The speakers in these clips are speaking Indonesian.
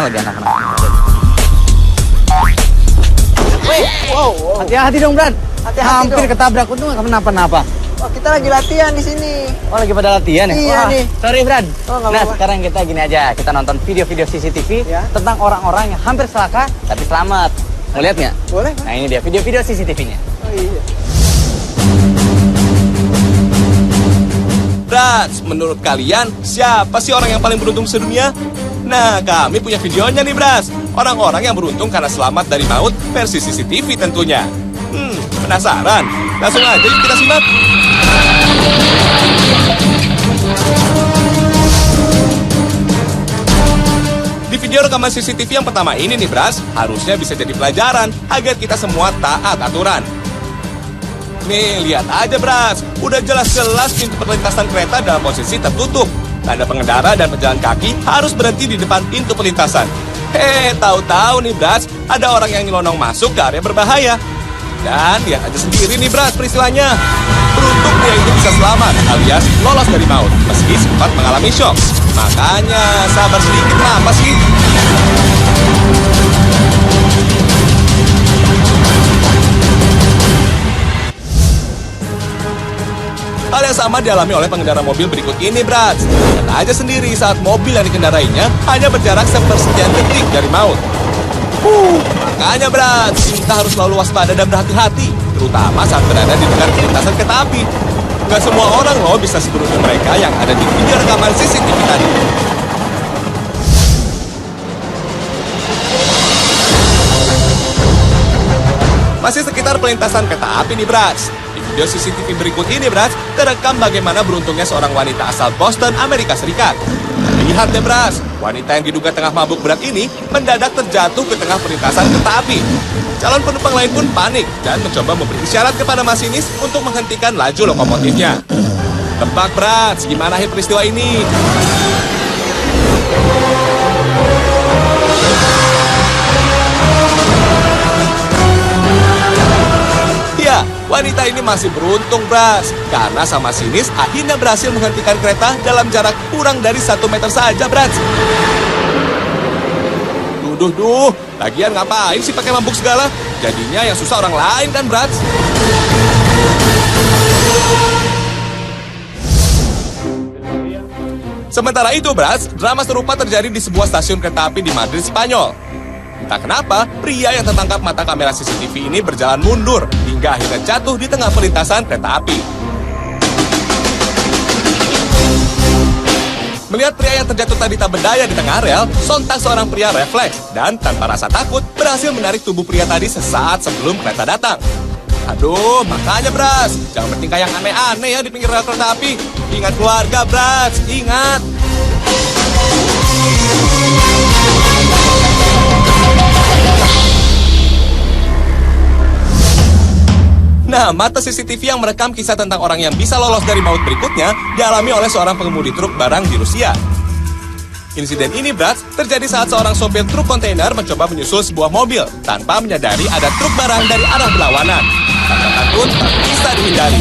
lagi anak-anak. Wow. Hati-hati dong, Brad. Hati-hati Hampir dong. ketabrak, untung nggak kenapa-napa. Oh, kita lagi latihan di sini. Oh, lagi pada latihan ya? Iya Wah, nih. sorry, Brad. Oh, nggak Nah, apa-apa. sekarang kita gini aja. Kita nonton video-video CCTV Ya. tentang orang-orang yang hampir celaka tapi selamat. Mau lihat nggak? Boleh? Nah, ini dia video-video CCTV-nya. Oh iya. Brats, menurut kalian siapa sih orang yang paling beruntung sedunia? Nah, kami punya videonya nih, Brats. Orang-orang yang beruntung karena selamat dari maut versi CCTV tentunya. Penasaran? Langsung aja yuk kita simak. Di video rekaman CCTV yang pertama ini nih, Brats, harusnya bisa jadi pelajaran agar kita semua taat aturan. Nih, lihat aja, Brats. Udah jelas-jelas pintu perlintasan kereta dalam posisi tertutup. Tanda pengendara dan pejalan kaki harus berhenti di depan pintu perlintasan. Tahu-tahu nih, Brats, ada orang yang nyelonong masuk ke area berbahaya. Dan lihat aja sendiri nih, Brats, peristiwanya. Beruntung dia itu bisa selamat alias lolos dari maut meski sempat mengalami shock. Makanya sabar sedikit, kenapa sih? Hal yang sama dialami oleh pengendara mobil berikut ini, Brats. Lihat aja sendiri saat mobil yang dikendarainya hanya berjarak sepersekian detik dari maut. Makanya, Brats, kita harus selalu waspada dan berhati-hati, terutama saat berada di dekat perlintasan kereta api. Gak semua orang loh bisa seberuntung mereka yang ada di video rekaman CCTV tadi. Masih sekitar perlintasan kereta api nih, Brats. Di video CCTV berikut ini, Brats, terekam bagaimana beruntungnya seorang wanita asal Boston, Amerika Serikat. Lihat deh, Brats, wanita yang diduga tengah mabuk berat ini mendadak terjatuh ke tengah perlintasan kereta api. Calon penumpang lain pun panik dan mencoba memberi isyarat kepada masinis untuk menghentikan laju lokomotifnya. Tebak, Brats, gimana akhir peristiwa ini? Ya, wanita ini masih beruntung, Brats, karena sang masinis akhirnya berhasil menghentikan kereta dalam jarak kurang dari 1 meter saja, Brats. Duh, lagian ngapain sih pakai mabuk segala? Jadinya yang susah orang lain kan, Brats? Sementara itu, Brats, drama serupa terjadi di sebuah stasiun kereta api di Madrid, Spanyol. Entah kenapa, pria yang tertangkap mata kamera CCTV ini berjalan mundur hingga akhirnya jatuh di tengah perlintasan kereta api. Melihat pria yang terjatuh tadi tak berdaya di tengah rel, sontak seorang pria refleks dan tanpa rasa takut berhasil menarik tubuh pria tadi sesaat sebelum kereta datang. Aduh, makanya, Brats, jangan bertingkah yang aneh-aneh ya di pinggir rel kereta api. Ingat keluarga, Brats, ingat. Nah, mata CCTV yang merekam kisah tentang orang yang bisa lolos dari maut berikutnya dialami oleh seorang pengemudi truk barang di Rusia. Insiden ini, Brats, terjadi saat seorang sopir truk kontainer mencoba menyusul sebuah mobil tanpa menyadari ada truk barang dari arah berlawanan. Tabrakan pun tak bisa dihindari.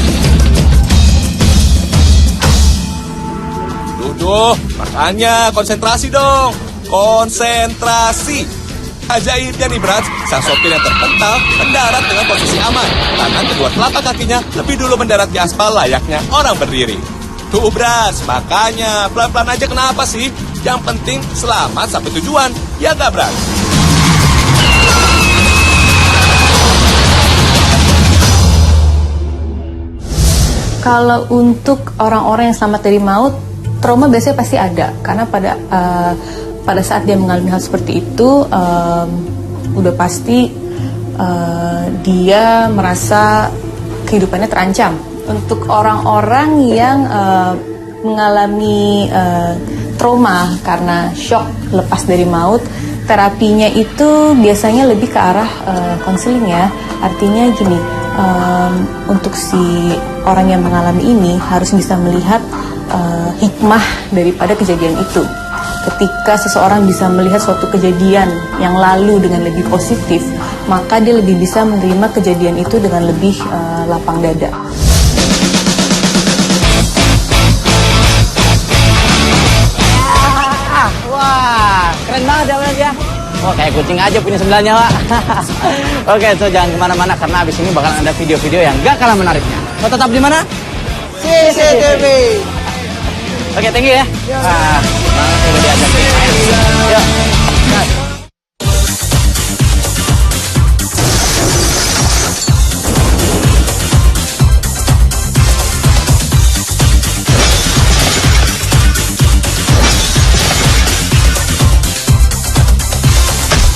Duh, makanya konsentrasi dong. Konsentrasi. Ajaibnya nih, Brats, sang sopir yang terpental mendarat dengan posisi aman. Tangan kedua telapak kakinya lebih dulu mendarat di aspal layaknya orang berdiri. Tuh, Brats, makanya pelan-pelan aja kenapa sih? Yang penting selamat sampai tujuan, ya gak, Brats? Kalau untuk orang-orang yang selamat dari maut, trauma biasanya pasti ada. Karena pada saat dia mengalami hal seperti itu, udah pasti dia merasa kehidupannya terancam. Untuk orang-orang yang mengalami trauma karena shock lepas dari maut, terapinya itu biasanya lebih ke arah konseling ya. Artinya gini, untuk si orang yang mengalami ini harus bisa melihat hikmah daripada kejadian itu. Ketika seseorang bisa melihat suatu kejadian yang lalu dengan lebih positif, maka dia lebih bisa menerima kejadian itu dengan lebih lapang dada. Wah, keren banget ya, Brad ya. Kayak kucing aja punya 9 nyawa. Oke, so jangan kemana-mana karena abis ini bakalan ada video-video yang gak kalah menariknya. So tetap di mana? CCTV. Oke, thank you ya. Ya. Ah.